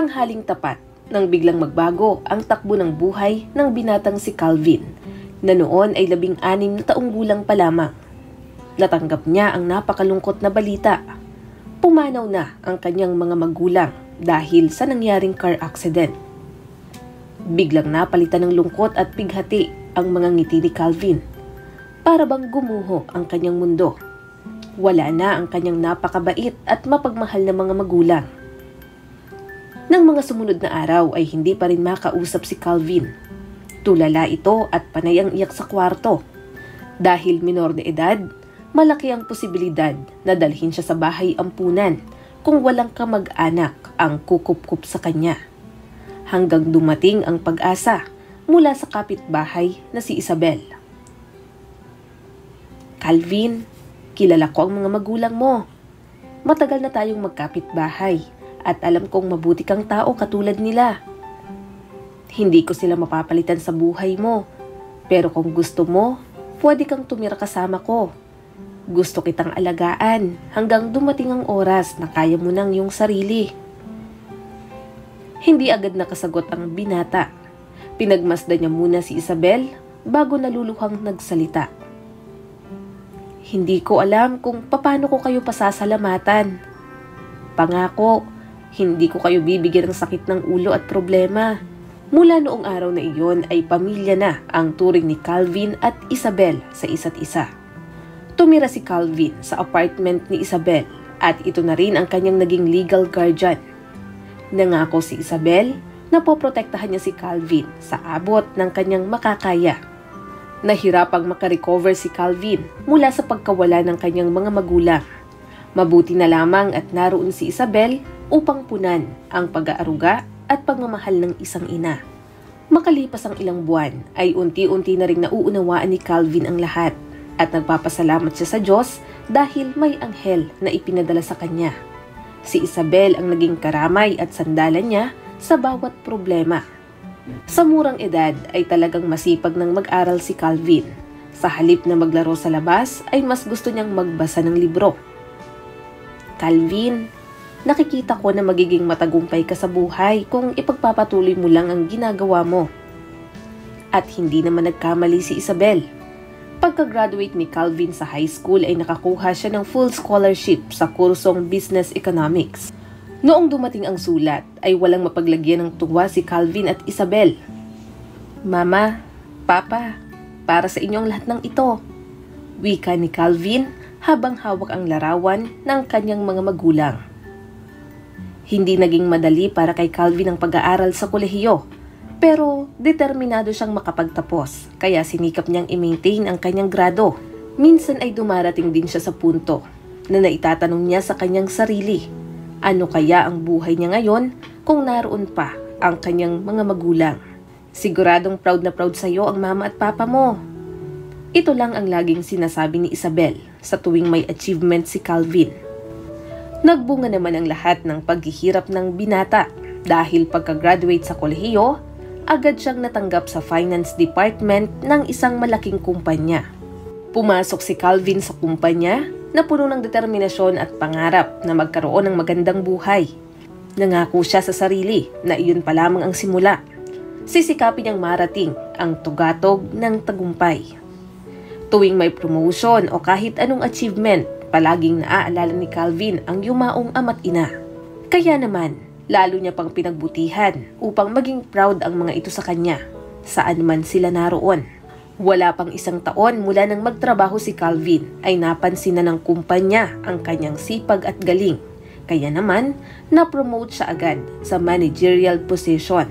Tanghaling tapat nang biglang magbago ang takbo ng buhay ng binatang si Calvin, na noon ay 16 na taong gulang pa lamang. Natanggap niya ang napakalungkot na balita. Pumanaw na ang kanyang mga magulang dahil sa nangyaring car accident. Biglang napalitan ng lungkot at bighati ang mga ngiti ni Calvin. Para bang gumuho ang kanyang mundo. Wala na ang kanyang napakabait at mapagmahal na mga magulang. Nang mga sumunod na araw ay hindi pa rin makausap si Calvin. Tulala ito at panay ang iyak sa kwarto. Dahil minor de edad, malaki ang posibilidad na dalhin siya sa bahay ampunan kung walang kamag-anak ang kukup-kup sa kanya. Hanggang dumating ang pag-asa mula sa kapitbahay na si Isabel. Calvin, kilala ko ang mga magulang mo. Matagal na tayong magkapitbahay at alam kong mabuti kang tao katulad nila. Hindi ko sila mapapalitan sa buhay mo, pero kung gusto mo, pwede kang tumira kasama ko. Gusto kitang alagaan hanggang dumating ang oras na kaya mo ng iyong sarili. Hindi agad nakasagot ang binata. Pinagmasdan niya muna si Isabel bago naluluhang nagsalita. Hindi ko alam kung paano ko kayo pasasalamatan. Pangako, hindi ko kayo bibigyan ng sakit ng ulo at problema. Mula noong araw na iyon ay pamilya na ang turing ni Calvin at Isabel sa isa't isa. Tumira si Calvin sa apartment ni Isabel at ito na rin ang kanyang naging legal guardian. Nangako si Isabel na poprotektahan niya si Calvin sa abot ng kanyang makakaya. Nahirapang makarecover si Calvin mula sa pagkawala ng kanyang mga magulang. Mabuti na lamang at naroon si Isabel upang punan ang pag-aaruga at pagmamahal ng isang ina. Makalipas ang ilang buwan ay unti-unti na ring nauunawaan ni Calvin ang lahat at nagpapasalamat siya sa Diyos dahil may anghel na ipinadala sa kanya. Si Isabel ang naging karamay at sandalan niya sa bawat problema. Sa murang edad ay talagang masipag ng mag-aral si Calvin. Sa halip na maglaro sa labas ay mas gusto niyang magbasa ng libro. Calvin, nakikita ko na magiging matagumpay ka sa buhay kung ipagpapatuloy mo lang ang ginagawa mo. At hindi naman nagkamali si Isabel. Pagka-graduate ni Calvin sa high school ay nakakuha siya ng full scholarship sa kursong Business Economics. Noong dumating ang sulat ay walang mapaglagyan ng tuwa si Calvin at Isabel. Mama, Papa, para sa inyong lahat ng ito. Wika ni Calvin habang hawak ang larawan ng kanyang mga magulang. Hindi naging madali para kay Calvin ang pag-aaral sa kolehiyo, pero determinado siyang makapagtapos kaya sinikap niyang i-maintain ang kanyang grado. Minsan ay dumarating din siya sa punto na naitatanong niya sa kanyang sarili, ano kaya ang buhay niya ngayon kung naroon pa ang kanyang mga magulang? Siguradong proud na proud sa iyo ang mama at papa mo. Ito lang ang laging sinasabi ni Isabel sa tuwing may achievement si Calvin. Nagbunga naman ang lahat ng paghihirap ng binata dahil pagka-graduate sa kolehiyo, agad siyang natanggap sa finance department ng isang malaking kumpanya. Pumasok si Calvin sa kumpanya na puno ng determinasyon at pangarap na magkaroon ng magandang buhay. Nangako siya sa sarili na iyon pa lamang ang simula. Sisikapin niyang marating ang tugatog ng tagumpay. Tuwing may promotion o kahit anong achievement, palaging naaalala ni Calvin ang yumaong ama't ina. Kaya naman, lalo niya pang pinagbutihan upang maging proud ang mga ito sa kanya, saan man sila naroon. Wala pang 1 taon mula nang magtrabaho si Calvin ay napansin na ng kumpanya ang kanyang sipag at galing. Kaya naman, na-promote siya agad sa managerial position.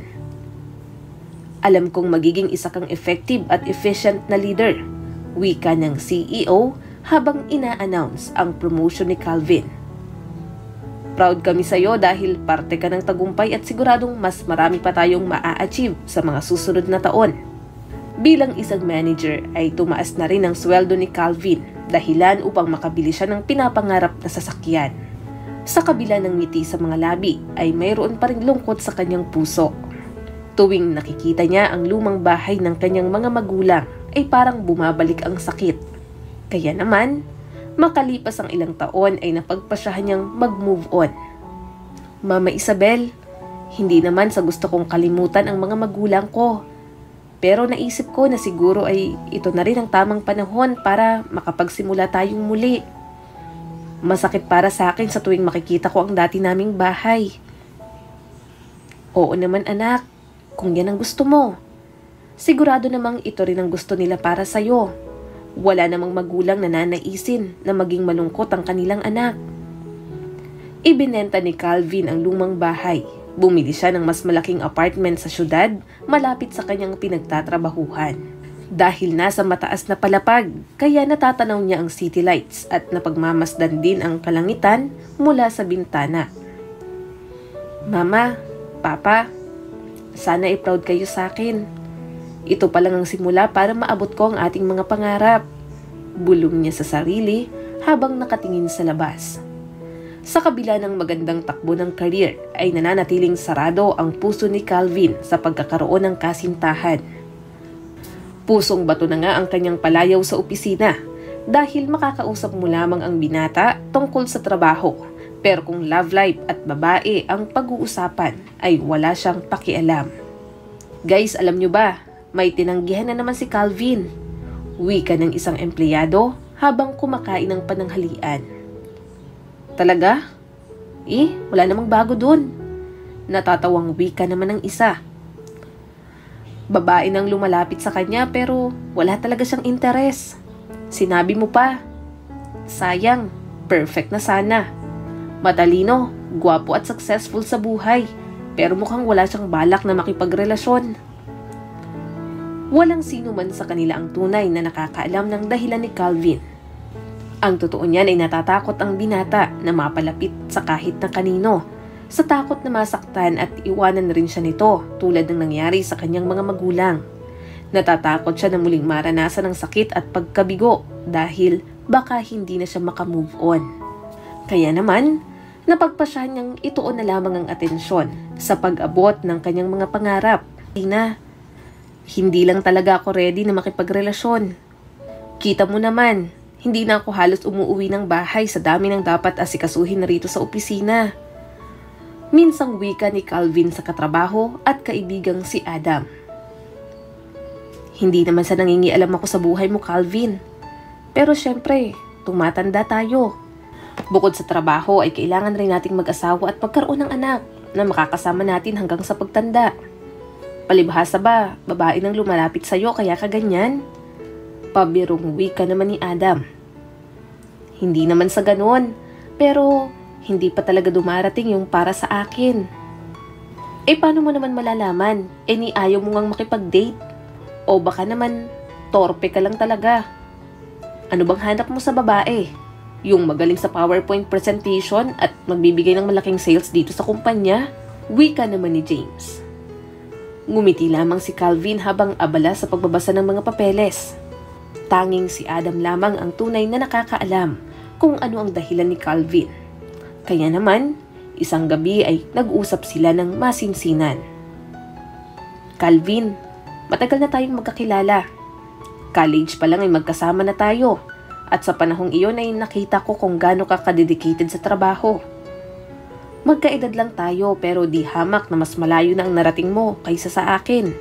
Alam kong magiging isa kang effective at efficient na leader, wika ng CEO habang ina-announce ang promotion ni Calvin. Proud kami sa iyo dahil parte ka ng tagumpay at siguradong mas marami pa tayong maa-achieve sa mga susunod na taon. Bilang isang manager ay tumaas na rin ang sweldo ni Calvin, dahilan upang makabili siya ng pinapangarap na sasakyan. Sa kabila ng ngiti sa mga labi ay mayroon pa ring lungkot sa kanyang puso. Tuwing nakikita niya ang lumang bahay ng kanyang mga magulang ay parang bumabalik ang sakit. Kaya naman, makalipas ang ilang taon ay napagpasyahan niyang mag-move on. Mama Isabel, Hindi naman sa gusto kong kalimutan ang mga magulang ko. Pero naisip ko na siguro ay ito na rin ang tamang panahon para makapagsimula tayong muli. Masakit para sa akin sa tuwing makikita ko ang dati naming bahay. Oo naman anak, kung yan ang gusto mo. Sigurado namang ito rin ang gusto nila para sa'yo. Wala namang magulang na nanaisin na maging malungkot ang kanilang anak. Ibinenta ni Calvin ang lumang bahay. Bumili siya ng mas malaking apartment sa syudad malapit sa kanyang pinagtatrabahuhan. Dahil nasa mataas na palapag, kaya natatanaw niya ang city lights at napagmamasdan din ang kalangitan mula sa bintana. Mama, Papa, sana i-proud kayo sa akin. Ito pa lang ang simula para maabot ko ang ating mga pangarap. Bulong niya sa sarili habang nakatingin sa labas. Sa kabila ng magandang takbo ng career ay nananatiling sarado ang puso ni Calvin sa pagkakaroon ng kasintahan. Pusong bato na nga ang kanyang palayaw sa opisina dahil makakausap mo lamang ang binata tungkol sa trabaho. Pero kung love life at babae ang pag-uusapan ay wala siyang pakialam. Guys, alam nyo ba, may tinanggihan na naman si Calvin. Wika ng isang empleyado habang kumakain ng pananghalian. Talaga? Wala namang bago dun. Natatawang wika naman ng isa. Babae nang lumalapit sa kanya pero wala talaga siyang interes. Sinabi mo pa. Sayang, perfect na sana. Matalino, gwapo at successful sa buhay, pero mukhang wala siyang balak na makipagrelasyon. Walang sino man sa kanila ang tunay na nakakaalam ng dahilan ni Calvin. Ang totoo niyan ay natatakot ang binata na mapalapit sa kahit na kanino, sa takot na masaktan at iwanan rin siya nito tulad ng nangyari sa kanyang mga magulang. Natatakot siya na muling maranasan ng sakit at pagkabigo dahil baka hindi na siya makamove on. Kaya naman, napagpasyahan niyang ituon na lamang ang atensyon sa pag-abot ng kanyang mga pangarap. Hindi lang talaga ako ready na makipagrelasyon. Kita mo naman, hindi na ako halos umuuwi ng bahay sa dami ng dapat asikasuhin na rito sa opisina. Minsang wika ni Calvin sa katrabaho at kaibigang si Adam. Hindi naman sa nangingialam ako sa buhay mo, Calvin. Pero syempre, tumatanda tayo. Bukod sa trabaho ay kailangan rin nating mag-asawa at magkaroon ng anak na makakasama natin hanggang sa pagtanda. Palibhasa ba, babae nang lumalapit sa'yo kaya ka ganyan? Pabirong wika naman ni Adam. Hindi naman sa ganon, pero hindi pa talaga dumarating yung para sa akin. Paano mo naman malalaman? Ni ayaw mo ngang makipag-date? O baka naman, torpe ka lang talaga. Ano bang hanap mo sa babae? Yung magaling sa PowerPoint presentation at magbibigay ng malaking sales dito sa kumpanya? Wika naman ni James. Ngumiti lamang si Calvin habang abala sa pagbabasa ng mga papeles. Tanging si Adam lamang ang tunay na nakakaalam kung ano ang dahilan ni Calvin. Kaya naman, isang gabi ay nag-usap sila ng masinsinan. Calvin, matagal na tayong magkakilala. College pa lang ay magkasama na tayo. At sa panahong iyon ay nakita ko kung gaano ka kadedicated sa trabaho. Magkaedad lang tayo pero di hamak na mas malayo na ang narating mo kaysa sa akin.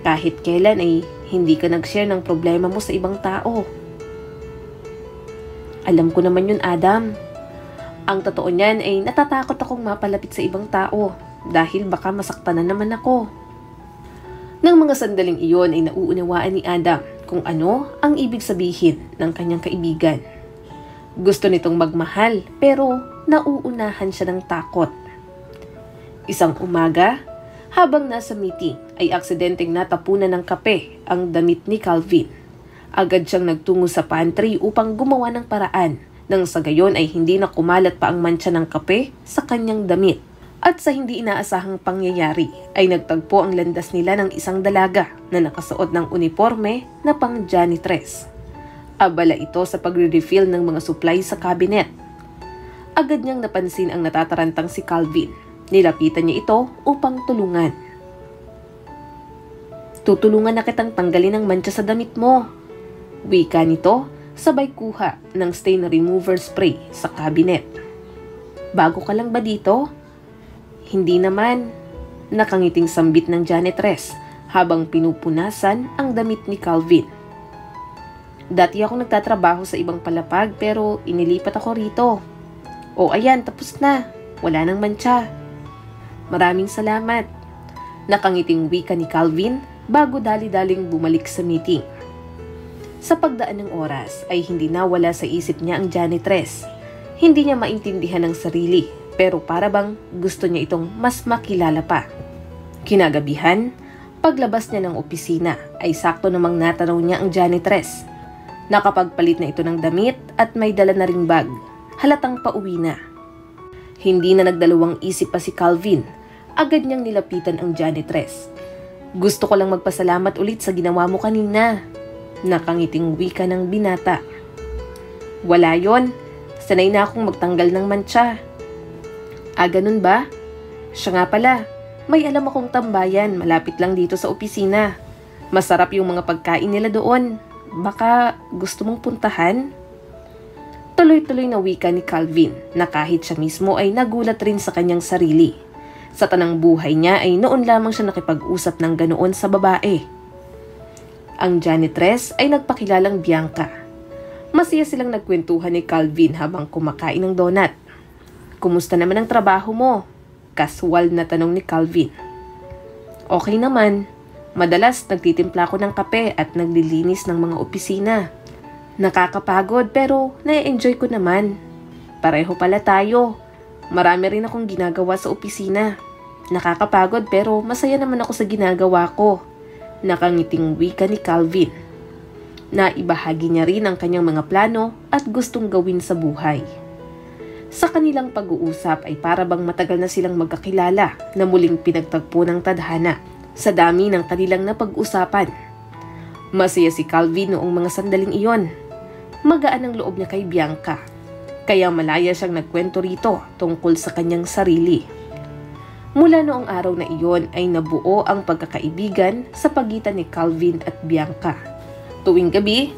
Kahit kailan ay hindi ka nag-share ng problema mo sa ibang tao. Alam ko naman yun, Adam. Ang totoo niyan ay natatakot akong mapalapit sa ibang tao dahil baka masaktan na naman ako. Nang mga sandaling iyon ay nauunawaan ni Adam kung ano ang ibig sabihin ng kanyang kaibigan. Gusto nitong magmahal pero nauunahan siya ng takot. Isang umaga, habang nasa meeting ay aksidenteng natapunan ng kape ang damit ni Calvin. Agad siyang nagtungo sa pantry upang gumawa ng paraan nang sa gayon ay hindi na kumalat pa ang mantsa ng kape sa kanyang damit. At sa hindi inaasahang pangyayari ay nagtagpo ang landas nila ng isang dalaga na nakasuot ng uniforme na pang janitress. Abala ito sa pagre-refill ng mga supply sa cabinet. Agad niyang napansin ang natatarantang si Calvin. Nilapitan niya ito upang tulungan. Tutulungan na kitang tanggalin ang mantsa sa damit mo. Wika nito sabay kuha ng stain remover spray sa cabinet. Bago ka lang ba dito? Hindi naman, nakangiting sambit ng janitress habang pinupunasan ang damit ni Calvin. Dati akong nagtatrabaho sa ibang palapag pero inilipat ako rito. O ayan, tapos na. Wala nang mantsa. Maraming salamat. Nakangiting wika ni Calvin bago dali-daling bumalik sa meeting. Sa pagdaan ng oras ay hindi nawala sa isip niya ang janitress. Hindi niya maintindihan ang sarili pero para bang gusto niya itong mas makilala pa. Kinagabihan, paglabas niya ng opisina ay sakto namang natanaw niya ang janitress. Nakapagpalit na ito ng damit at may dala na ring bag. Halatang pauwi na. Hindi na nagdalawang isip pa si Calvin. Agad niyang nilapitan ang janitress. Gusto ko lang magpasalamat ulit sa ginawa mo kanina. Nakangiting wika ng binata. Wala yon. Sanay na akong magtanggal ng mantsa. Ganun ba? Siya nga pala. May alam akong tambayan malapit lang dito sa opisina. Masarap yung mga pagkain nila doon. Baka gusto mong puntahan? Tuloy-tuloy na wika ni Calvin na kahit siya mismo ay nagulat rin sa kanyang sarili. Sa tanang buhay niya ay noon lamang siya nakipag-usap ng ganoon sa babae. Ang janitress ay nagpakilalang Bianca. Masaya silang nagkwentuhan ni Calvin habang kumakain ng donut. Kumusta naman ang trabaho mo? Kaswal na tanong ni Calvin. Okay naman. Madalas nagtitimpla ko ng kape at naglilinis ng mga opisina. Nakakapagod pero na-enjoy ko naman. Pareho pala tayo. Marami rin akong ginagawa sa opisina. Nakakapagod pero masaya naman ako sa ginagawa ko. Nakangiting wika ni Calvin. Naibahagi niya rin ang kanyang mga plano at gustong gawin sa buhay. Sa kanilang pag-uusap ay para bang matagal na silang magkakilala na muling pinagtagpo ng tadhana. Sa dami ng kanilang napag-usapan. Masaya si Calvin noong mga sandaling iyon. Magaan ang loob niya kay Bianca. Kaya malaya siyang nagkwento rito tungkol sa kanyang sarili. Mula noong araw na iyon ay nabuo ang pagkakaibigan sa pagitan ni Calvin at Bianca. Tuwing gabi,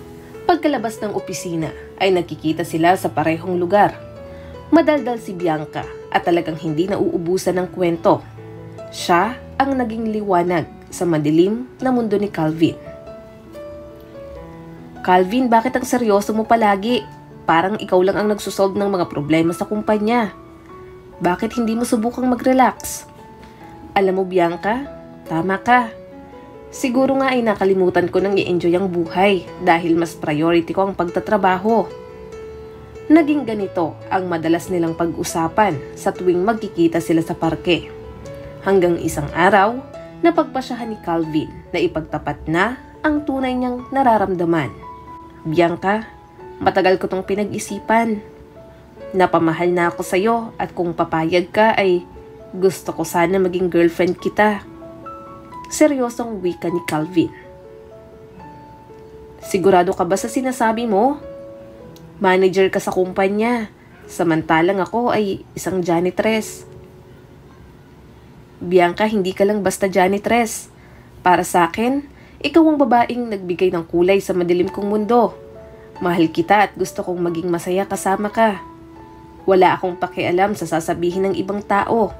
pagkalabas ng opisina ay nagkikita sila sa parehong lugar. Madaldal si Bianca at talagang hindi nauubusan ng kwento. Siya ang naging liwanag sa madilim na mundo ni Calvin. Calvin, bakit ang seryoso mo palagi? Parang ikaw lang ang nagsusolve ng mga problema sa kumpanya. Bakit hindi mo subukang mag-relax? Alam mo Bianca, tama ka. Siguro nga ay nakalimutan ko nang i-enjoy ang buhay dahil mas priority ko ang pagtatrabaho. Naging ganito ang madalas nilang pag-usapan sa tuwing magkikita sila sa parke. Hanggang isang araw, napagpasyahan ni Calvin na ipagtapat na ang tunay niyang nararamdaman. Bianca, matagal ko tong pinag-isipan. Napamahal na ako sa'yo at kung papayag ka ay gusto ko sana maging girlfriend kita. Seryosong wika ni Calvin. Sigurado ka ba sa sinasabi mo? Manager ka sa kumpanya, samantalang ako ay isang janitress. Bianca, hindi ka lang basta janitress. Para sa akin, ikaw ang babaeng nagbigay ng kulay sa madilim kong mundo. Mahal kita at gusto kong maging masaya kasama ka. Wala akong pakialam sa sasabihin ng ibang tao.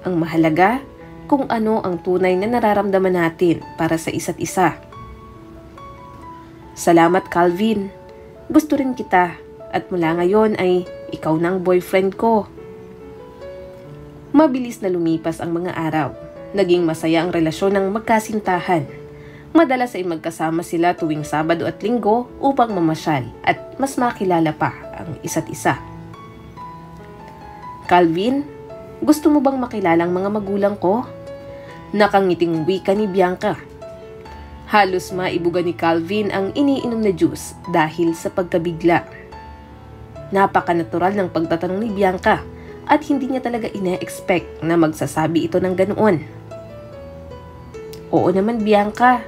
Ang mahalaga, kung ano ang tunay na nararamdaman natin para sa isa't isa. Salamat Calvin. Gusto rin kita at mula ngayon ay ikaw na ang boyfriend ko. Mabilis na lumipas ang mga araw. Naging masaya ang relasyon ng magkasintahan. Madalas ay magkasama sila tuwing Sabado at Linggo upang mamasyal at mas makilala pa ang isa't isa. Calvin, gusto mo bang makilala ang mga magulang ko? Nakangiting wika ni Bianca. Halos maibuga ni Calvin ang iniinom na juice dahil sa pagkabigla. Napaka-natural ng pagtatanong ni Bianca at hindi niya talaga ina-expect na magsasabi ito ng ganoon. Oo naman Bianca,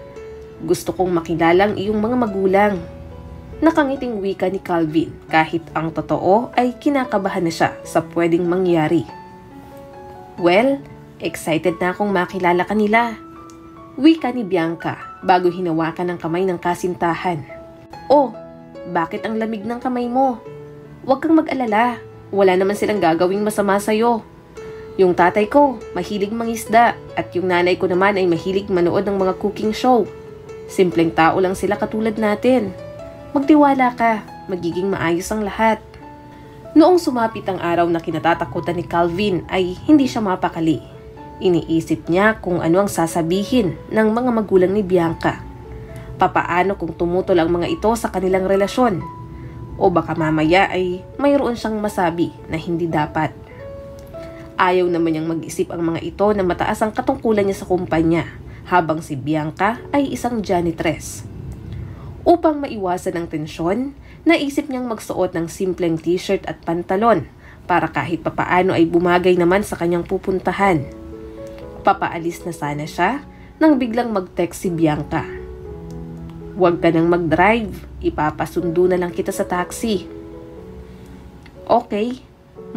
gusto kong makilala ang iyong mga magulang. Nakangiting wika ni Calvin kahit ang totoo ay kinakabahan na siya sa pwedeng mangyari. Well, excited na akong makilala kanila. Wika ni Bianca bago hinawakan ng kamay ng kasintahan. Oh, bakit ang lamig ng kamay mo? Huwag kang mag-alala. Wala naman silang gagawing masama sa'yo. Yung tatay ko, mahilig mangisda at yung nanay ko naman ay mahilig manood ng mga cooking show. Simpleng tao lang sila katulad natin. Magtiwala ka, magiging maayos ang lahat. Noong sumapit ang araw na kinatatakutan ni Calvin ay hindi siya mapakali. Iniisip niya kung ano ang sasabihin ng mga magulang ni Bianca. Papaano kung tumutol ang mga ito sa kanilang relasyon? O baka mamaya ay mayroon siyang masabi na hindi dapat. Ayaw naman niyang mag-isip ang mga ito na mataas ang katungkulan niya sa kumpanya, habang si Bianca ay isang janitress. Upang maiwasan ang tensyon, naisip niyang magsuot ng simpleng t-shirt at pantalon para kahit papaano ay bumagay naman sa kanyang pupuntahan. Papaalis na sana siya nang biglang mag-text si Bianca. "Huwag ka nang mag-drive, ipapasundo na lang kita sa taxi." "Okay,"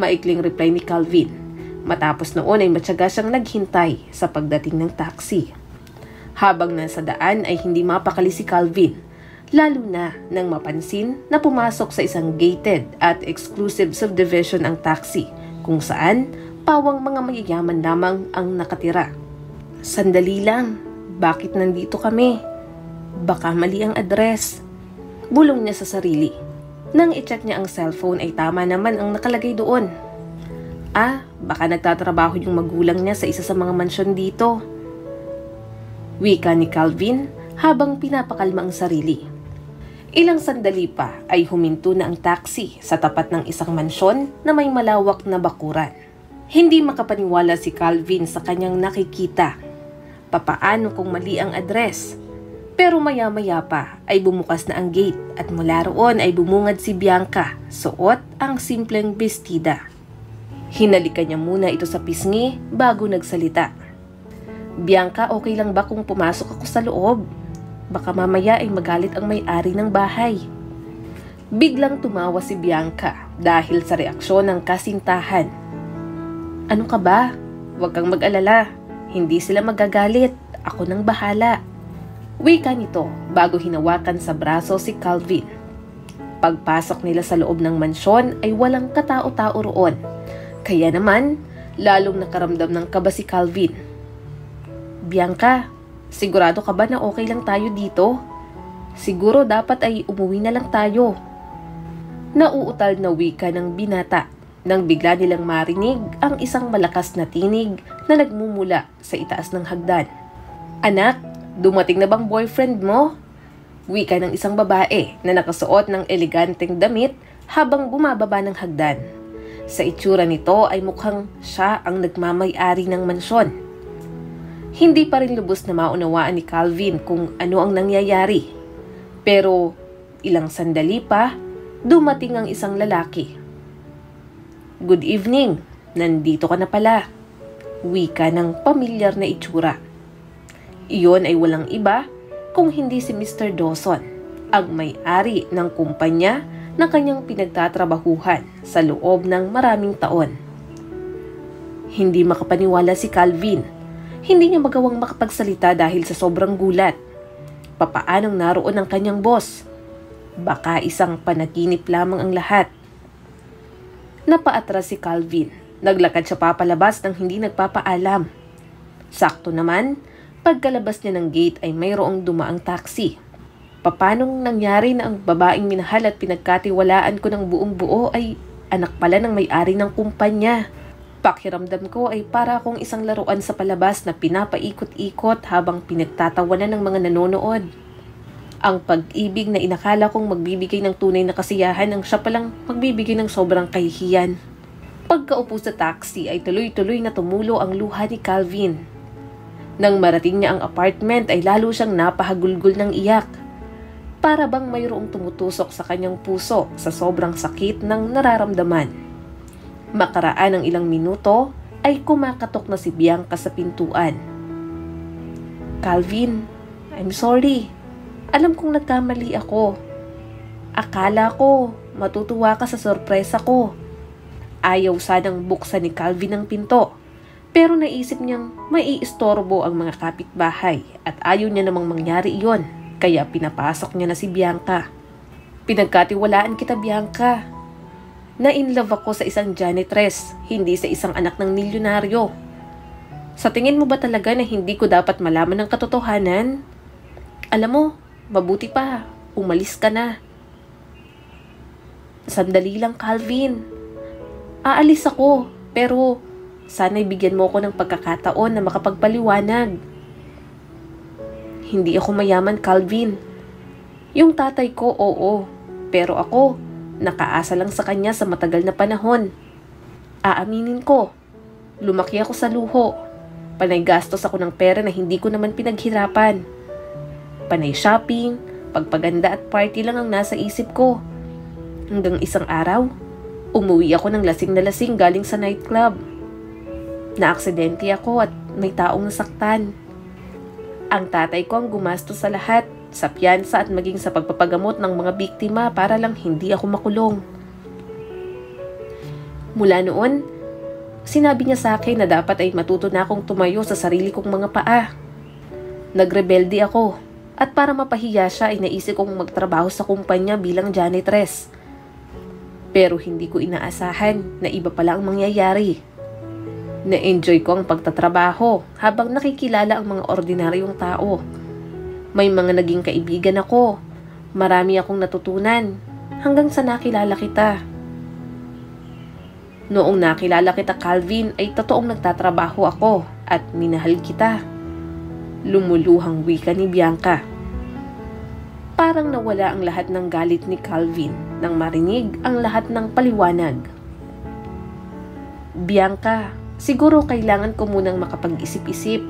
maikling reply ni Calvin. Matapos noon ay matyaga siyang naghintay sa pagdating ng taxi. Habang nasa daan ay hindi mapakali si Calvin, lalo na nang mapansin na pumasok sa isang gated at exclusive subdivision ang taxi kung saan pawang mga mayayaman lamang ang nakatira. "Sandali lang, bakit nandito kami? Baka mali ang address," bulong niya sa sarili. Nang i-check niya ang cellphone ay tama naman ang nakalagay doon. Baka nagtatrabaho yung magulang niya sa isa sa mga mansyon dito, wika ni Calvin habang pinapakalma ang sarili. Ilang sandali pa ay huminto na ang taxi sa tapat ng isang mansyon na may malawak na bakuran. Hindi makapaniwala si Calvin sa kanyang nakikita. Papaano kung mali ang address? Pero maya-maya pa ay bumukas na ang gate at mula roon ay bumungad si Bianca, suot ang simpleng bestida. Hinalikan niya muna ito sa pisngi bago nagsalita. "Bianca, okay lang ba kung pumasok ako sa loob? Baka mamaya ay magalit ang may-ari ng bahay." Biglang tumawa si Bianca dahil sa reaksyon ng kasintahan. "Ano ka ba? Huwag kang mag-alala. Hindi sila magagalit. Ako nang bahala," wika nito bago hinawakan sa braso si Calvin. Pagpasok nila sa loob ng mansyon ay walang katao-tao roon. Kaya naman, lalong nakaramdam ng kaba si Calvin. "Bianca, sigurado ka ba na okay lang tayo dito? Siguro dapat ay umuwi na lang tayo." Nauutal na wika ng binata nang bigla nilang marinig ang isang malakas na tinig na nagmumula sa itaas ng hagdan. "Anak, dumating na bang boyfriend mo?" wika ng isang babae na nakasuot ng eleganteng damit habang bumababa ng hagdan. Sa itsura nito ay mukhang siya ang nagmamay-ari ng mansyon. Hindi pa rin lubos na maunawaan ni Calvin kung ano ang nangyayari. Pero ilang sandali pa, dumating ang isang lalaki. "Good evening, nandito ka na pala," wika ng pamilyar na itsura. Iyon ay walang iba kung hindi si Mr. Dawson, ang may-ari ng kumpanya na kanyang pinagtatrabahuhan sa loob ng maraming taon. Hindi makapaniwala si Calvin. Hindi niya magawang makapagsalita dahil sa sobrang gulat. Papaanong naroon ang kanyang boss? Baka isang panaginip lamang ang lahat. Napaatras si Calvin. Naglakad siya papalabas nang hindi nagpapaalam. Sakto naman, pagkalabas niya ng gate ay mayroong dumaang taxi. Papanong nangyari na ang babaeng minahal at pinagkatiwalaan ko ng buong buo ay anak pala ng may-ari ng kumpanya? Pakiramdam ko ay para akong isang laruan sa palabas na pinapaikot-ikot habang pinagtatawanan ng mga nanonood. Ang pag-ibig na inakala kong magbibigay ng tunay na kasiyahan ang siya palang magbibigay ng sobrang kahihiyan. Pagkaupo sa taxi ay tuloy-tuloy na tumulo ang luha ni Calvin. Nang marating niya ang apartment ay lalo siyang napahagulgol ng iyak. Para bang mayroong tumutusok sa kanyang puso sa sobrang sakit ng nararamdaman. Makaraan ng ilang minuto ay kumakatok na si Bianca sa pintuan. "Calvin, I'm sorry. Alam kong nagkamali ako. Akala ko matutuwa ka sa sorpresa ko." Ayaw sanang buksan ni Calvin ang pinto. Pero naisip niyang maiistorbo ang mga kapitbahay at ayaw niya namang mangyari iyon. Kaya pinapasok niya na si Bianca. "Pinagkatiwalaan kita, Bianca. Na-inlove ako sa isang janitress, hindi sa isang anak ng milyonaryo. Sa tingin mo ba talaga na hindi ko dapat malaman ng katotohanan? Alam mo, mabuti pa, umalis ka na. Sandali lang, Calvin. Aalis ako, pero sana'y bigyan mo ako ng pagkakataon na makapagpaliwanag. Hindi ako mayaman, Calvin. Yung tatay ko, oo. Pero ako, nakaasa lang sa kanya sa matagal na panahon. Aaminin ko, lumaki ako sa luho. Panay gastos ako ng pera na hindi ko naman pinaghirapan. Panay shopping, pagpaganda at party lang ang nasa isip ko. Hanggang isang araw, umuwi ako ng lasing na lasing galing sa nightclub. Naaksidente ako at may taong nasaktan. Ang tatay ko ang gumastos sa lahat, sa piyansa at maging sa pagpapagamot ng mga biktima para lang hindi ako makulong. Mula noon, sinabi niya sa akin na dapat ay matuto na akong tumayo sa sarili kong mga paa. Nagrebelde ako at para mapahiya siya ay naisip kong magtrabaho sa kumpanya bilang janitress. Pero hindi ko inaasahan na iba pala ang mangyayari. Na-enjoy ko ang pagtatrabaho habang nakikilala ang mga ordinaryong tao. May mga naging kaibigan ako. Marami akong natutunan hanggang sa nakilala kita. Noong nakilala kita, Calvin, ay totoong nagtatrabaho ako at minahal kita. Lumuluhang wika ni Bianca. Parang nawala ang lahat ng galit ni Calvin nang marinig ang lahat ng paliwanag. Bianca, siguro kailangan ko munang makapag-isip-isip.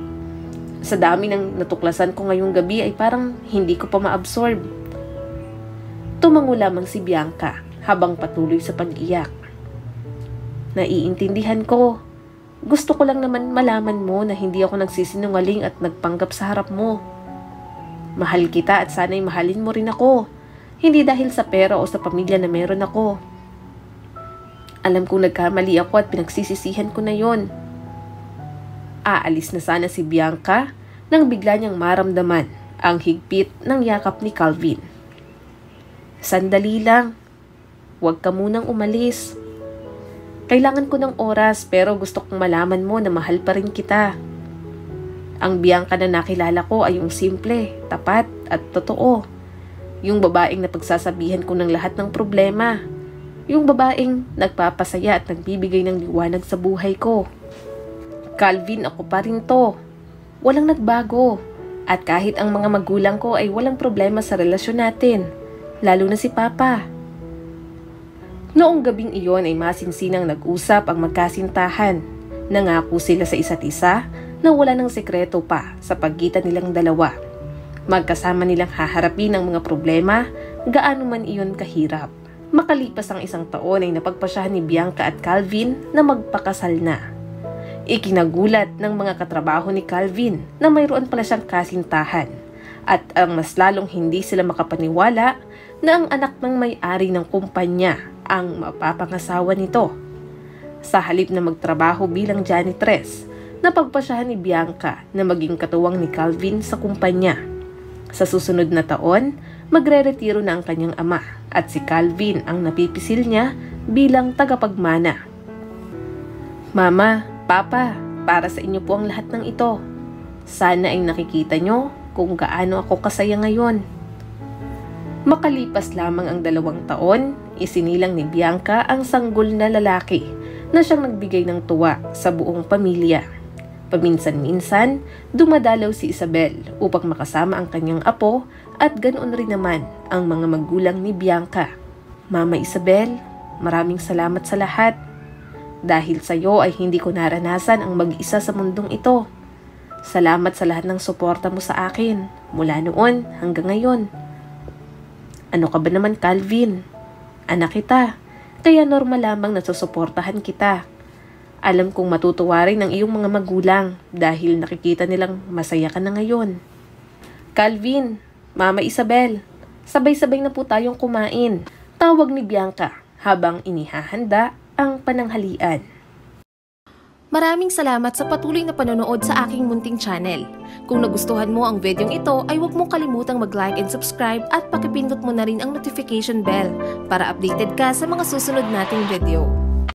Sa dami ng natuklasan ko ngayong gabi ay parang hindi ko pa ma-absorb. Tumango lamang si Bianca habang patuloy sa pag-iyak. Naiintindihan ko. Gusto ko lang naman malaman mo na hindi ako nagsisinungaling at nagpanggap sa harap mo. Mahal kita at sana'y mahalin mo rin ako. Hindi dahil sa pera o sa pamilya na meron ako. Alam kong nagkamali ako at pinagsisisihan ko na yon. Aalis na sana si Bianca nang bigla niyang maramdaman ang higpit ng yakap ni Calvin. Sandali lang. Huwag ka munang umalis. Kailangan ko ng oras pero gusto kong malaman mo na mahal pa rin kita. Ang Bianca na nakilala ko ay yung simple, tapat at totoo. Yung babaeng na pagsasabihan ko ng lahat ng problema. Yung babaeng nagpapasaya at nagbibigay ng liwanag sa buhay ko. Calvin, ako pa rin to. Walang nagbago. At kahit ang mga magulang ko ay walang problema sa relasyon natin. Lalo na si Papa. Noong gabing iyon ay masinsinang nag-usap ang magkasintahan. Nangako sila sa isa't isa na wala ng sekreto pa sa pagitan nilang dalawa. Magkasama nilang haharapin ang mga problema, gaano man iyon kahirap. Makalipas ang isang taon ay napagpasyahan ni Bianca at Calvin na magpakasal na. Ikinagulat ng mga katrabaho ni Calvin na mayroon pala siyang kasintahan at ang mas lalong hindi sila makapaniwala na ang anak ng may-ari ng kumpanya ang mapapangasawa nito. Sa halip na magtrabaho bilang janitress, napagpasyahan ni Bianca na maging katuwang ni Calvin sa kumpanya. Sa susunod na taon, magre-retiro na ang kanyang ama at si Calvin ang napipisil niya bilang tagapagmana. Mama, Papa, para sa inyo po ang lahat ng ito. Sana ay nakikita nyo kung gaano ako kasaya ngayon. Makalipas lamang ang 2 taon, isinilang ni Bianca ang sanggol na lalaki na siyang nagbigay ng tuwa sa buong pamilya. Paminsan-minsan, dumadalaw si Isabel upang makasama ang kanyang apo at ganoon rin naman ang mga magulang ni Bianca. Mama Isabel, maraming salamat sa lahat. Dahil sa iyo ay hindi ko naranasan ang mag-isa sa mundong ito. Salamat sa lahat ng suporta mo sa akin mula noon hanggang ngayon. Ano ka ba naman, Calvin? Anak kita, kaya normal lamang na susuportahan kita. Alam kong matutuwa rin ang iyong mga magulang dahil nakikita nilang masaya ka na ngayon. Calvin, Mama Isabel, sabay-sabay na po tayong kumain. Tawag ni Bianca habang inihahanda ang pananghalian. Maraming salamat sa patuloy na panonood sa aking munting channel. Kung nagustuhan mo ang videong ito ay huwag mong kalimutang mag-like and subscribe at pakipindot mo na rin ang notification bell para updated ka sa mga susunod nating video.